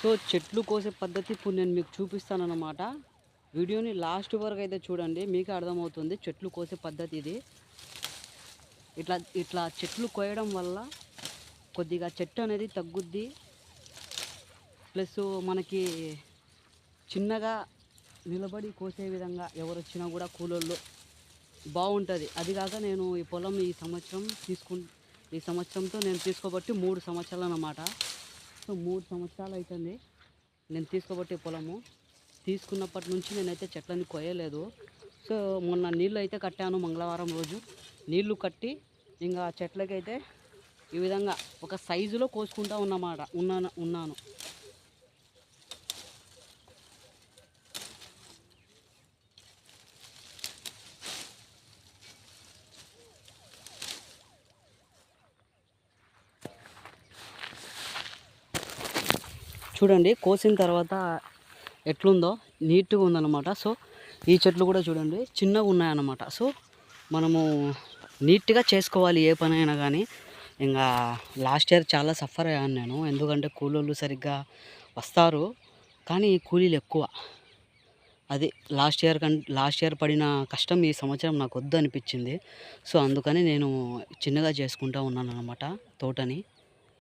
So చెట్లు కోసే పద్ధతి ఇప్పుడు నేను మీకు చూపిస్తానన్నమాట. వీడియోని లాస్ట్ వరకు అయితే చూడండి, మీకే అర్థమవుతుంది చెట్లు కోసే పద్ధతి ఇది. ఇట్లా ఇట్లా చెట్లు కోయడం వల్ల కొద్దిగా చెట్టు అనేది తగ్గుద్ది. ప్లస్ మనకి చిన్నగా నిలబడి కోసే విధంగా ఎవరు వచ్చినా కూడా కూలోళ్ళు బాగుంటుంది. అది కాక నేను ఈ పొలం ఈ సంవత్సరంతో నేను తీసుకోబట్టి 3 సంవత్సరాలు అన్నమాట. సో 3 సంవత్సరాలు అవుతుంది నేను తీసుకోబట్టి పొలము. తీసుకున్నప్పటి నుంచి నేనైతే చెట్లని కొయ్యలేదు. సో మొన్న నీళ్ళు అయితే కట్టాను, మంగళవారం రోజు నీళ్లు కట్టి ఇంకా చెట్లకైతే ఈ విధంగా ఒక సైజులో కోసుకుంటా ఉన్నాను. చూడండి కోసిన తర్వాత ఎట్లుందో, నీట్గా ఉందన్నమాట. సో ఈ చెట్లు కూడా చూడండి చిన్నగా ఉన్నాయన్నమాట. సో మనము నీట్గా చేసుకోవాలి ఏ పనైనా కానీ. ఇంకా లాస్ట్ ఇయర్ చాలా సఫర్ అయ్యాను నేను, ఎందుకంటే కూలోళ్ళు సరిగ్గా వస్తారు కానీ కూలీలు ఎక్కువ. అది లాస్ట్ ఇయర్ పడిన కష్టం ఈ సంవత్సరం నాకు వద్దు అనిపించింది. సో అందుకని నేను చిన్నగా చేసుకుంటూ ఉన్నాను అన్నమాట తోటని.